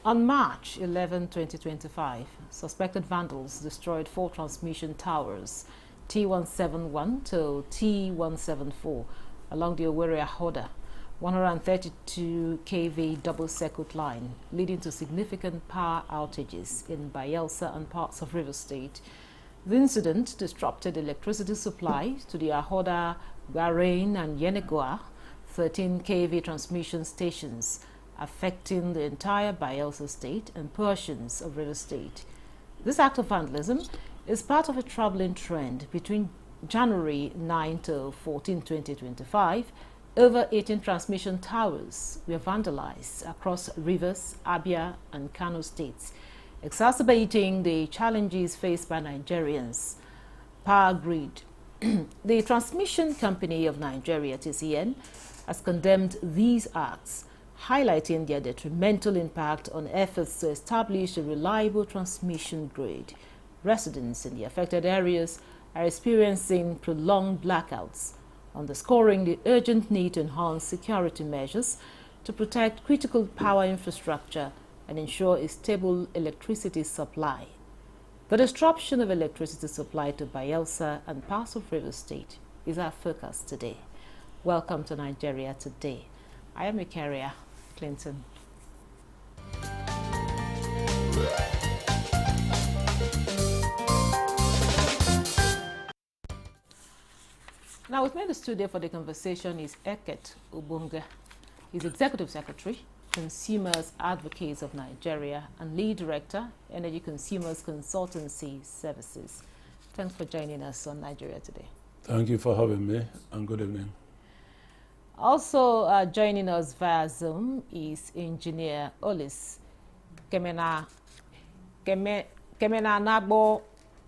On March 11, 2025, suspected vandals destroyed 4 transmission towers, T171 to T174, along the Owerri-Ahoda 132 kV double-circuit line, leading to significant power outages in Bayelsa and parts of Rivers State. The incident disrupted electricity supply to the Ahoda, Bahrain, and Yenagoa 13 kV transmission stations, affecting the entire Bayelsa State and portions of Rivers State. This act of vandalism is part of a troubling trend. Between January 9 to 14, 2025, over 18 transmission towers were vandalized across Rivers, Abia, and Kano states, exacerbating the challenges faced by Nigerians. Power grid. The Transmission Company of Nigeria, TCN, has condemned these acts, highlighting their detrimental impact on efforts to establish a reliable transmission grid. Residents in the affected areas are experiencing prolonged blackouts, underscoring the urgent need to enhance security measures to protect critical power infrastructure and ensure a stable electricity supply. The disruption of electricity supply to Bayelsa and parts of Rivers State is our focus today. Welcome to Nigeria Today. I am Ikaria Clinton. Now, with me in the studio for the conversation is Eket Obunga. He's Executive Secretary, Consumers Advocates of Nigeria, and Lead Director, Energy Consumers Consultancy Services. Thanks for joining us on Nigeria Today. Thank you for having me, and good evening. Also joining us via Zoom is Engineer Olis Kemenanabo.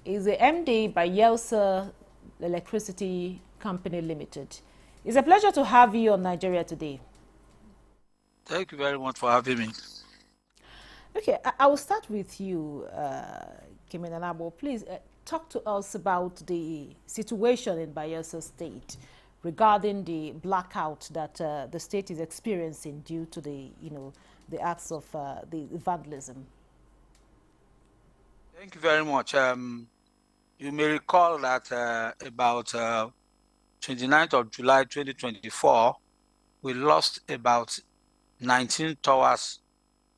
Is the MD by Bayelsa Electricity Company Limited. It's a pleasure to have you on Nigeria Today. Thank you very much for having me. Okay, I will start with you, Kemenanabo. Please talk to us about the situation in Bayelsa State regarding the blackout that the state is experiencing due to the acts of the vandalism. Thank you very much. You may recall that about 29th of July 2024, we lost about 19 towers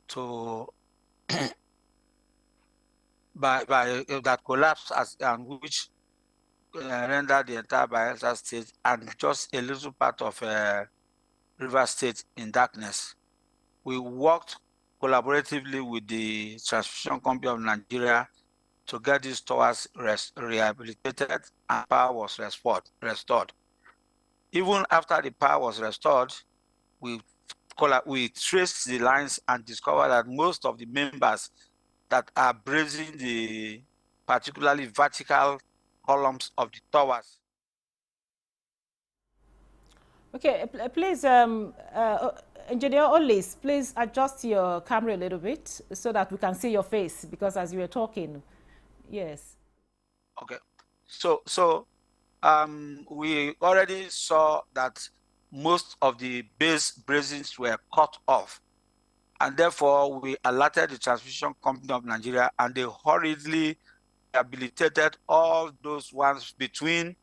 to that collapsed and which rendered the entire Bayelsa State and just a little part of River State in darkness. We worked collaboratively with the Transmission Company of Nigeria to get these towers rehabilitated and power was restored. Even after the power was restored, we traced the lines and discovered that most of the members that are brazing the particularly vertical columns of the towers. Okay, please, Engineer Olis, please adjust your camera a little bit so that we can see your face, because as you were talking, yes. Okay, so we already saw that most of the base brazings were cut off, and therefore we alerted the Transmission Company of Nigeria, and they hurriedly rehabilitated all those ones between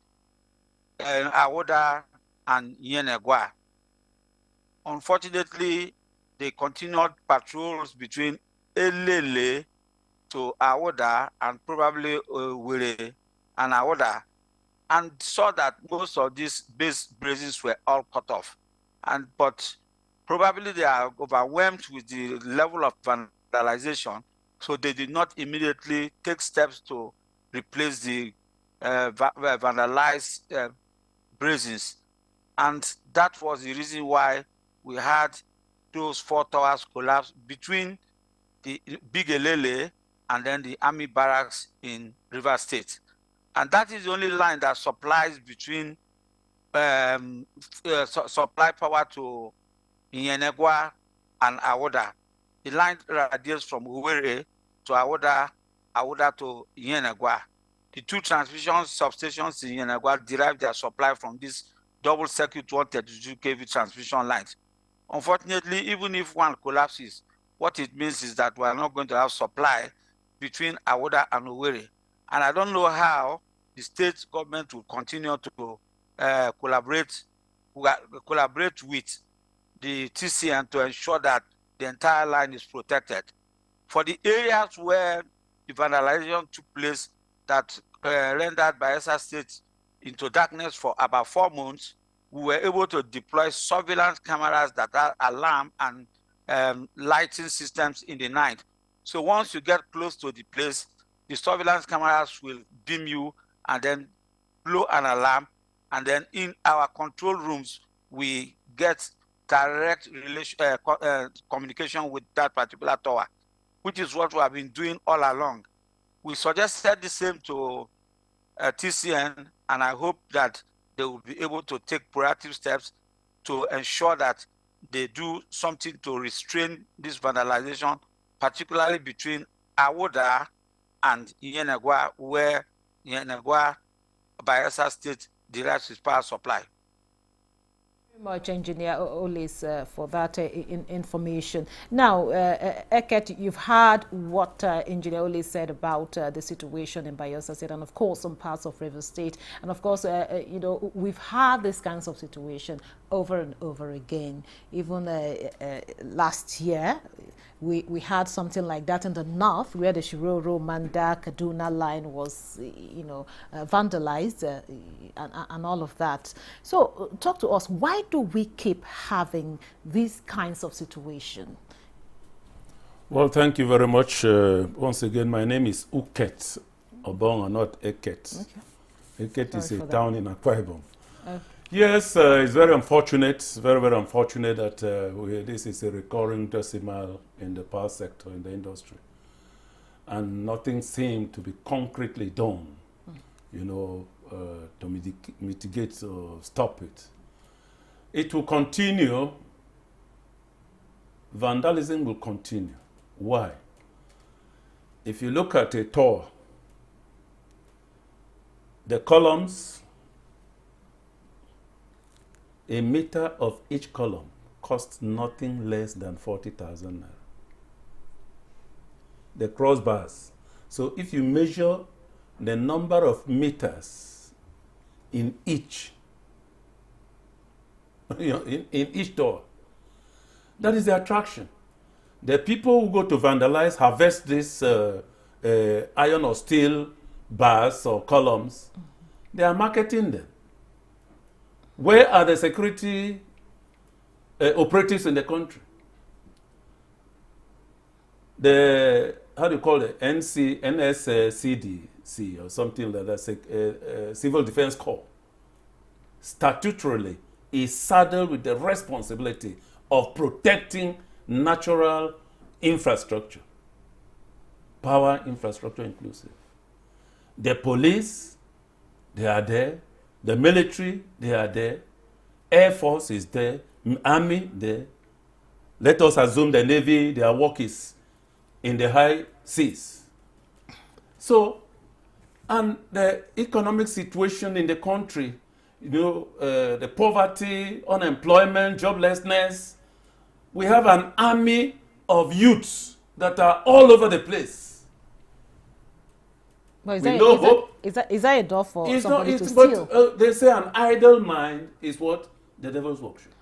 Ahoda and Yenagoa. Unfortunately, they continued patrols between Elele to Ahoda and probably Owerri and Ahoda, and saw that most of these base brazings were all cut off. But probably they are overwhelmed with the level of vandalization, so they did not immediately take steps to replace the vandalized brazings. And that was the reason why we had those 4 towers collapse between the Big Elele and then the Army Barracks in River State. And that is the only line that supplies between supply power to Yenagoa and Ahoda. The line radiates from Owerri to Ahoda to Yenagoa. The 2 transmission substations in Yenagoa derive their supply from this double circuit 132 kV transmission lines. Unfortunately, even if one collapses, what it means is that we are not going to have supply between Awoda and Owerri. And I don't know how the state government will continue to collaborate with the TCN to ensure that the entire line is protected. For the areas where the vandalization took place that rendered Bayelsa State into darkness for about 4 months, we were able to deploy surveillance cameras that are alarm and lighting systems in the night. So once you get close to the place, the surveillance cameras will beam you and then blow an alarm. And then in our control rooms, we get direct communication with that particular tower, which is what we have been doing all along. We suggested the same to TCN, and I hope that they will be able to take proactive steps to ensure that they do something to restrain this vandalization, particularly between Awoda and Yenagoa, where Yenagoa, Bayelsa State, derives its power supply. Much, Engineer Olis, for that information. Now, Eket, you've heard what Engineer Olis said about the situation in Bayelsa State and, of course, some parts of Rivers State. And, of course, you know, we've had this kinds of situation over and over again. Even last year, we had something like that in the north, where the Shiroro, Manda, Kaduna line was, you know, vandalized and all of that. So, talk to us. Why do we keep having these kinds of situations? Well, thank you very much. Once again, my name is Uket Obonga, not Eket. Okay. Eket is a town in Akwa Ibom. Okay. Yes, it's very unfortunate, very, very unfortunate that this is a recurring decimal in the power sector, in the industry. And nothing seemed to be concretely done, you know, to mitigate or stop it. It will continue. Vandalism will continue. Why? If you look at a tower, the columns, a meter of each column costs nothing less than 40,000 naira. The crossbars. So if you measure the number of meters in each, you know, in each door, that is the attraction. The people who go to vandalize, harvest this iron or steel bars or columns, they are marketing them. Where are the security operatives in the country? The, how do you call it, NSCDC or something like that, Civil Defense Corps, statutorily is saddled with the responsibility of protecting natural infrastructure, power infrastructure inclusive. The police, they are there. The military, they are there. Air Force is there. Army, there. Let us assume the Navy, their work is in the high seas. So, and the economic situation in the country, you know, the poverty, unemployment, joblessness, we have an army of youths that are all over the place. But is that a door for somebody to steal? But they say an idle mind is what? The devil's workshop.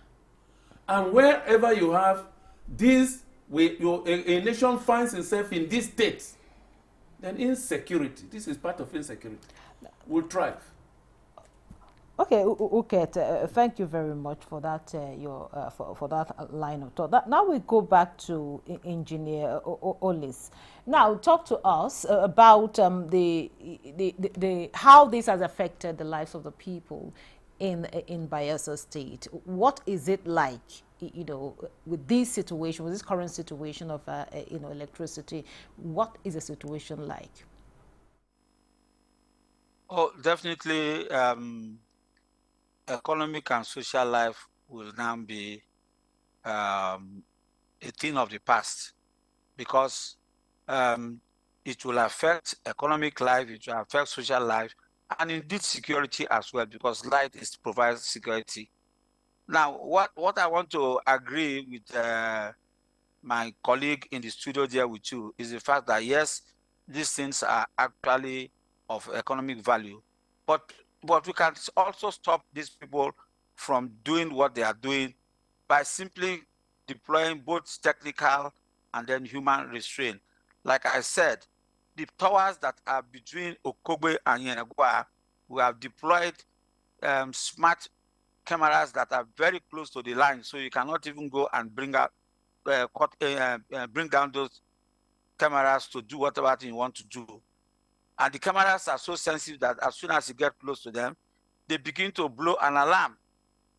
And wherever you have this, a nation finds itself in this state, then insecurity, this is part of insecurity, will thrive. Okay, thank you very much for that for that line of thought. Now we go back to Engineer Olis. Now talk to us about how this has affected the lives of the people in Bayelsa State. What is it like, you know, with this situation, with this current situation of you know, electricity? What is the situation like? Oh, definitely. Economic and social life will now be a thing of the past, because it will affect economic life, it will affect social life, and indeed security as well, because light provides security. Now, what I want to agree with my colleague in the studio there with you is the fact that yes, these things are actually of economic value, but we can also stop these people from doing what they are doing by simply deploying both technical and then human restraint. Like I said, the towers that are between Okogbe and Yenagoa, we have deployed smart cameras that are very close to the line, so you cannot even go and bring down those cameras to do whatever thing you want to do. And the cameras are so sensitive that as soon as you get close to them, they begin to blow an alarm.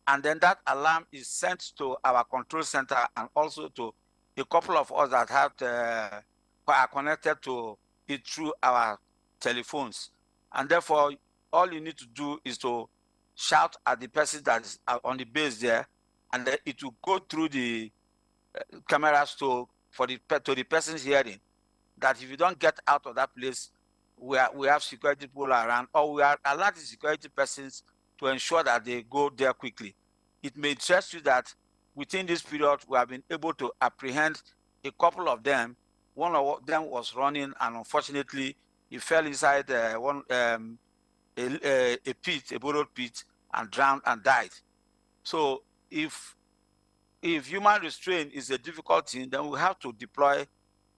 And then that alarm is sent to our control center and also to a couple of us that are connected to it through our telephones. And therefore, all you need to do is to shout at the person that is on the base there, and then it will go through the cameras to the person's hearing that if you don't get out of that place, we have security people around, or we are alerting security persons to ensure that they go there quickly. It may interest you that within this period, we have been able to apprehend a couple of them. One of them was running, and unfortunately, he fell inside a pit, a borrowed pit, and drowned and died. So if human restraint is a difficult thing, then we have to deploy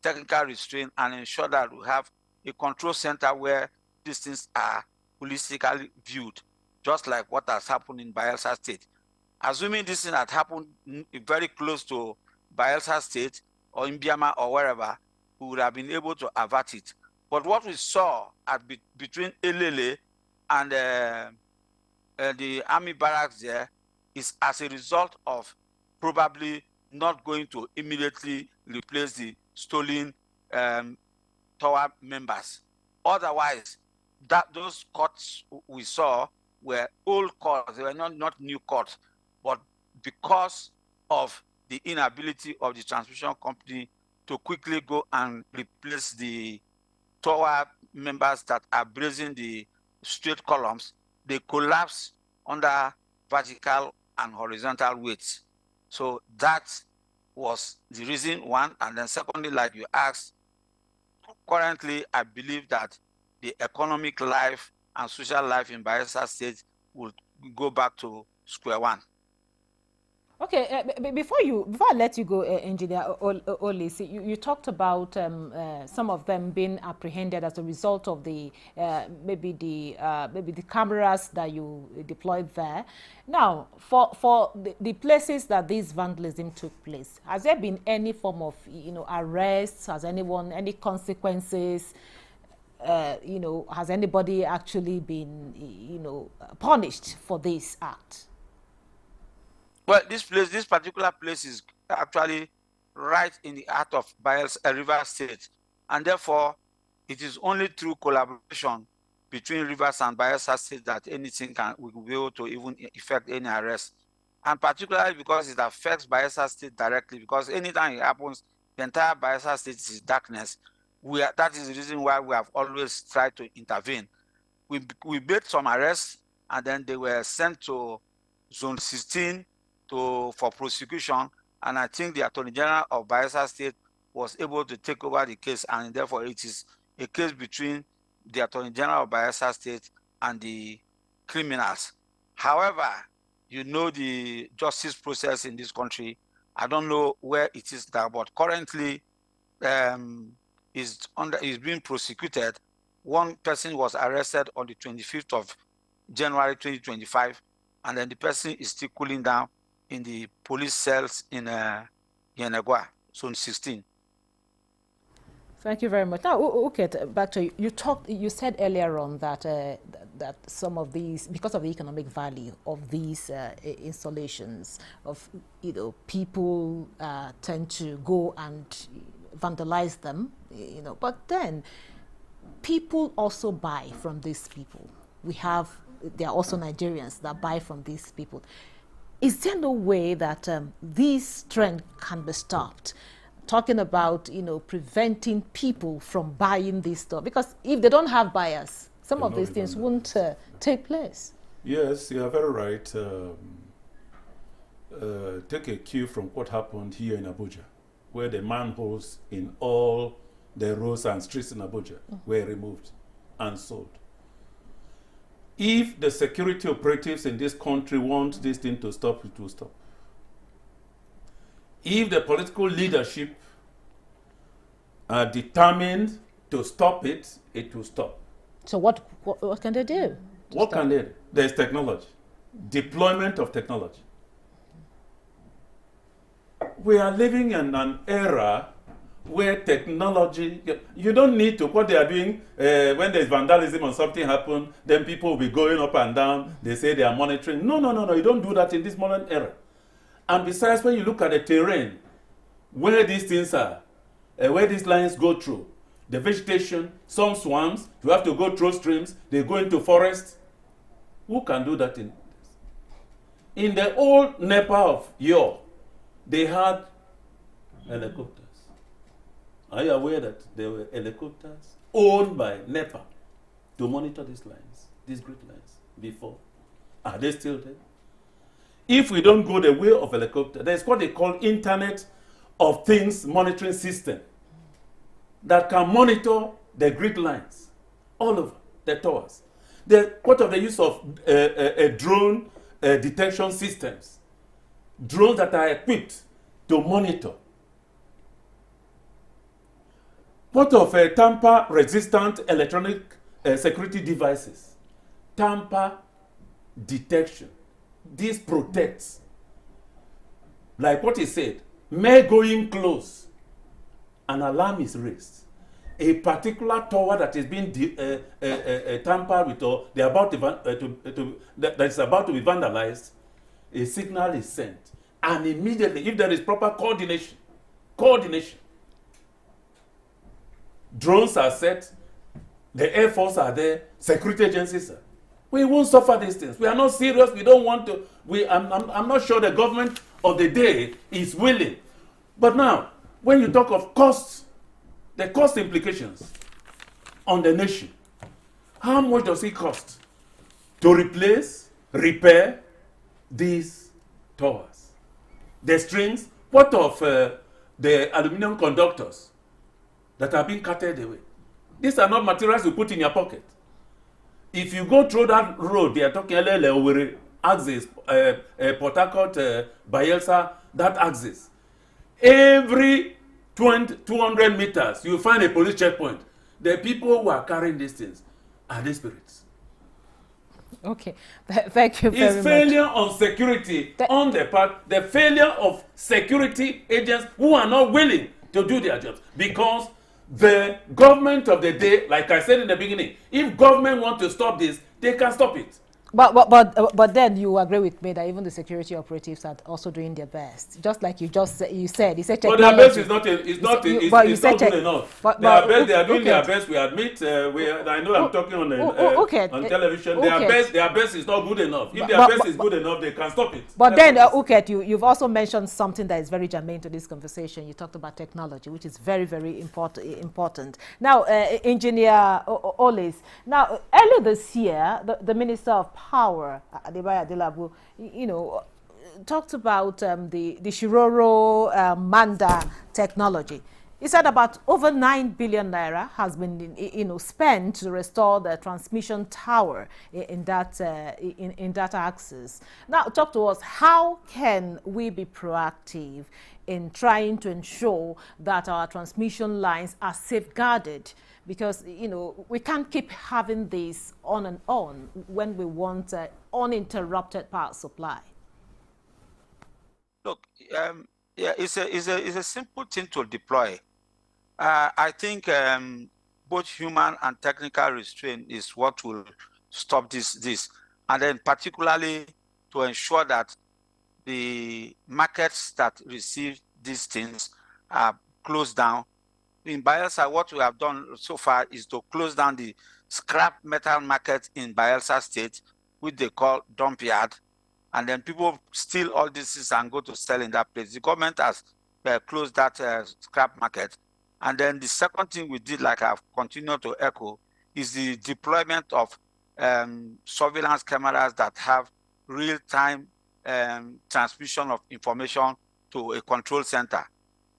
technical restraint and ensure that we have a control center where these things are holistically viewed, just like what has happened in Bayelsa State. Assuming this thing had happened very close to Bayelsa State or in Biama or wherever, we would have been able to avert it. But what we saw between Elele and the army barracks there is as a result of probably not going to immediately replace the stolen tower members. Otherwise, those courts we saw were old courts. They were not new courts, but because of the inability of the transmission company to quickly go and replace the tower members that are brazing the straight columns, they collapse under vertical and horizontal weights. So that was the reason, one. And then secondly, like you asked, currently, I believe that the economic life and social life in Bayelsa State will go back to square one. Okay, before I let you go, Engineer Olisi, you talked about some of them being apprehended as a result of the maybe the cameras that you deployed there. Now, for the places that this vandalism took place, has there been any form of arrests? Has anyone any consequences? Has anybody actually been punished for this act? Well, this particular place is actually right in the heart of Bayelsa Rivers State, and therefore it is only through collaboration between Rivers and Bayelsa State that anything we will be able to even effect any arrest. And particularly because it affects Bayelsa State directly, because anytime it happens, the entire Bayelsa State is darkness. That is the reason why we have always tried to intervene. We made some arrests, and then they were sent to Zone 16 for prosecution, and I think the Attorney General of Bayelsa State was able to take over the case, and therefore it is a case between the Attorney General of Bayelsa State and the criminals. However, the justice process in this country, I don't know where it is now, but currently is being prosecuted. One person was arrested on the 25th of January 2025, and then the person is still cooling down in the police cells in Yenagoa, Zone 16. Thank you very much. Now, okay, back to you. You said earlier on that that some of these, because of the economic value of these installations, of people tend to go and vandalize them, But then, people also buy from these people. There are also Nigerians that buy from these people. Is there no way that this trend can be stopped? Talking about, preventing people from buying this stuff. Because if they don't have buyers, some of these things won't take place. Yes, you are very right. Take a cue from what happened here in Abuja. where the manholes in all the roads and streets in Abuja were removed and sold. If the security operatives in this country want this thing to stop, it will stop. If the political leadership are determined to stop it, it will stop. So what can they do? What can they do? There's technology. Deployment of technology. We are living in an era where technology, you don't need to, what they are doing, when there's vandalism or something happen, then people will be going up and down, they say they are monitoring. No, you don't do that in this modern era. And besides, when you look at the terrain, where these things are, where these lines go through, the vegetation, some swamps, you have to go through streams, they go into forests. Who can do that in this? In the old NEPA of yore, they had helicopters. Are you aware that there were helicopters owned by NEPA to monitor these lines, these grid lines, before? Are they still there? If we don't go the way of helicopter, there's what they call Internet of Things monitoring system that can monitor the grid lines all over the towers. What of the use of drone detection systems? Drones that are equipped to monitor. What of tamper-resistant electronic security devices? Tamper detection. This protects. Like what he said, mere going close, an alarm is raised. A particular tower that is being tampered with, or they are about that is about to be vandalized, a signal is sent. And immediately, if there is proper coordination, drones are set, the Air Force are there, security agencies are. We won't suffer these things. We are not serious. We don't want to. I'm not sure the government of the day is willing. But now, when you talk of costs, the cost implications on the nation, how much does it cost to repair these towers? The strings, what of the aluminum conductors that are being carted away? These are not materials you put in your pocket. If you go through that road, they are talking Owerri axis, Port Harcourt, Bayelsa, that axis. Every 200 meters, you find a police checkpoint. The people who are carrying these things are the spirits. Okay, thank you very much. It's failure on security on the part, the failure of security agents who are not willing to do their jobs, because the government of the day, like I said in the beginning, if government want to stop this, they can stop it. But then you agree with me that even the security operatives are also doing their best, just like you said. You said technology. But their best is not good enough. They are doing their best. We admit. I know I'm talking on television. Their best is not good enough. If their best is good enough, they can stop it. But then, you've also mentioned something that is very germane to this conversation. You talked about technology, which is very, very important. Now, Engineer Oles. Now, earlier this year, the Minister of Power, Adebayo Adelabu, talked about the Shiroro Manda technology. He said about over 9 billion naira has been, spent to restore the transmission tower in that axis. Now, talk to us. How can we be proactive in trying to ensure that our transmission lines are safeguarded? Because, we can't keep having this on and on when we want uninterrupted power supply. Look, it's a simple thing to deploy. I think both human and technical restraint is what will stop this. And then particularly to ensure that the markets that receive these things are closed down. In Bayelsa, what we have done so far is to close down the scrap metal market in Bayelsa State, which they call dump yard. And then people steal all this and go to sell in that place. The government has closed that scrap market. And then the second thing we did, like I've continued to echo, is the deployment of surveillance cameras that have real-time transmission of information to a control center.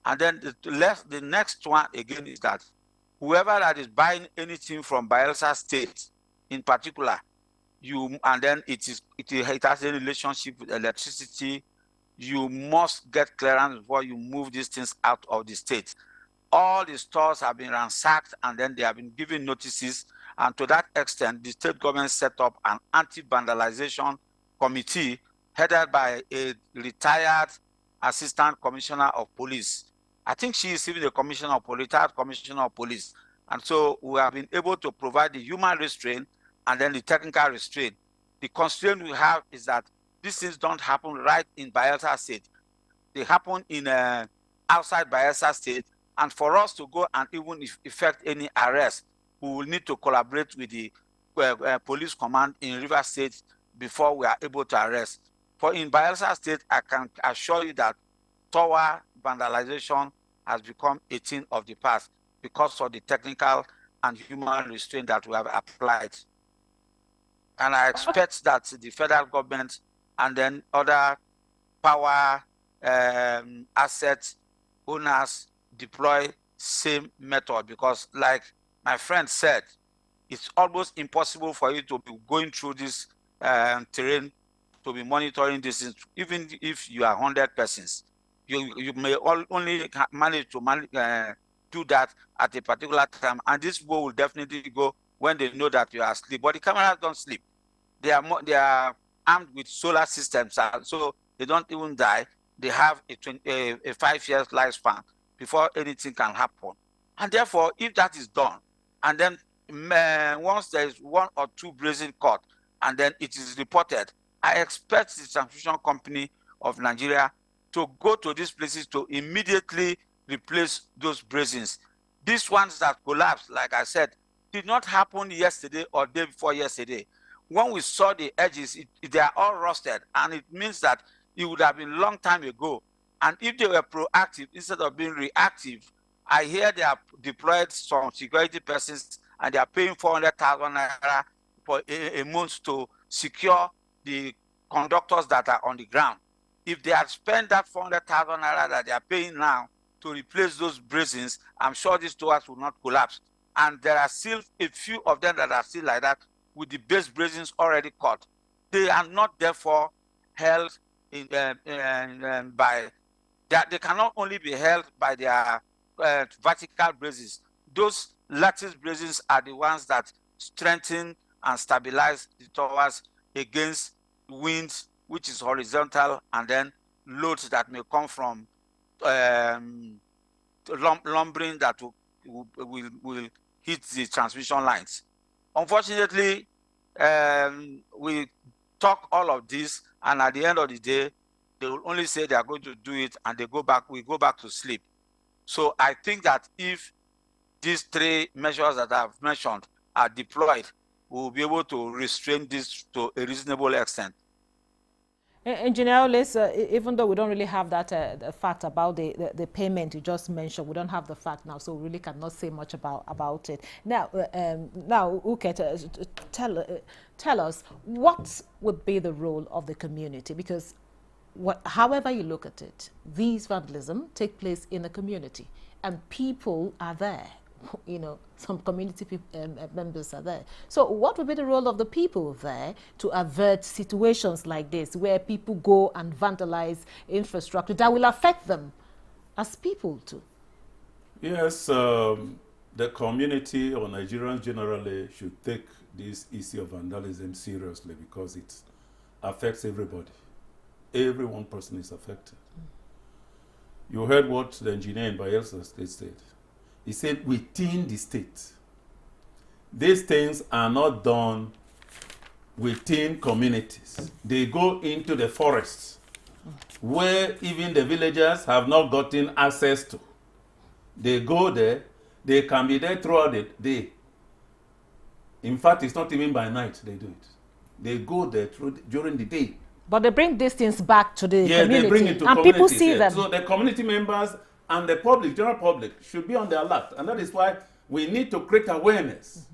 And then the next one again is that whoever that is buying anything from Bayelsa State in particular, and then it has a relationship with electricity, you must get clearance before you move these things out of the state. All the stores have been ransacked, and then they have been given notices. And to that extent, the state government set up an anti-vandalization committee headed by a retired assistant commissioner of police. I think she is even the retired commissioner of police. And so we have been able to provide the human restraint and then the technical restraint. The constraint we have is that these things don't happen right in Bayelsa State. They happen in outside Bayelsa State. And for us to go and even effect any arrest, we will need to collaborate with the police command in Rivers State before we are able to arrest. For in Bayelsa State, I can assure you that tower vandalization has become a thing of the past because of the technical and human restraint that we have applied. And I expect that the federal government and then other power asset owners deploy same method, because like my friend said, it's almost impossible for you to be going through this terrain to be monitoring this. Even if you are 100 persons, you may only manage to do that at a particular time, and this will definitely go when they know that you are asleep. But the cameras don't sleep. They are armed with solar systems, so they don't even die. They have a 5 years lifespan before anything can happen. And therefore, if that is done, and then once there is 1 or 2 brazen caught, and then it is reported, I expect the transmission company of Nigeria to go to these places to immediately replace those brazens. These ones that collapsed, like I said, did not happen yesterday or day before yesterday. When we saw the edges, they are all rusted, and it means that it would have been a long time ago. And if they were proactive instead of being reactive, I hear they have deployed some security persons and they are paying 400,000 naira for a month to secure the conductors that are on the ground. If they had spent that 400,000 naira that they are paying now to replace those brazens, I'm sure these towers will not collapse. And there are still a few of them that are still like that with the base brazens already cut. They are not therefore held by that. They cannot only be held by their vertical braces. Those lattice braces are the ones that strengthen and stabilize the towers against winds, which is horizontal, and then loads that may come from lumbering that will hit the transmission lines. Unfortunately, we talk all of this, and at the end of the day, they will only say they are going to do it, and we go back to sleep. So I think that if these 3 measures that I've mentioned are deployed, we will be able to restrain this to a reasonable extent. Engineer Oles, even though we don't really have that the fact about the payment you just mentioned, we don't have the fact now, so we really cannot say much about it. Now, Uke, tell us, what would be the role of the community? Because however you look at it, these vandalism take place in the community, and people are there. You know, some community members are there. So what would be the role of the people there to avert situations like this, where people go and vandalize infrastructure that will affect them as people too? Yes, the community or Nigerians generally should take this issue of vandalism seriously, because it affects everybody. Every one person is affected. You heard what the engineer in Bayelsa State said. He said within the state. These things are not done within communities. They go into the forests, where even the villagers have not gotten access to. They go there, they can be there throughout the day. In fact, it's not even by night they do it. They go there during the day. But they bring these things back to the community. They bring it to and people see them. So the community members and the public, general public, should be on the alert. And that is why we need to create awareness.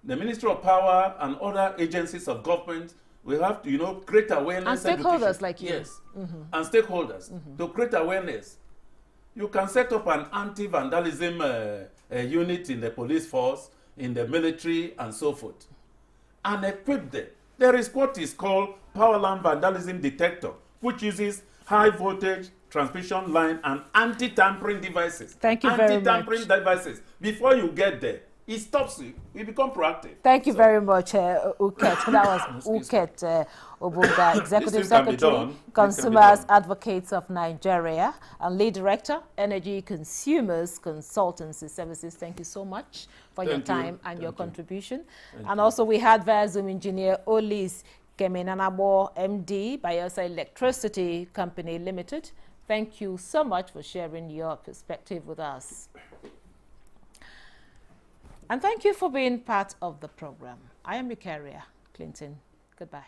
The Ministry of Power and other agencies of government, we have to, create awareness. And stakeholders like you. Yes. And stakeholders to create awareness. You can set up an anti-vandalism unit in the police force, in the military, and so forth, and equip them. There is what is called power line vandalism detector, which uses high voltage transmission line and anti-tampering devices. Thank you very much. Anti-tampering devices. Before you get there, it stops you. We become proactive. Thank you very much, Uket. That was Uket Obunga, Executive Secretary, Consumers Advocates of Nigeria, and Lead Director, Energy Consumers Consultancy Services. Thank you so much for your time and your contribution. And also we had via Zoom engineer Olis Kemenanabo, MD, Bayelsa Electricity Company Limited. Thank you so much for sharing your perspective with us. And thank you for being part of the program. I am Eucharia Clinton. Goodbye.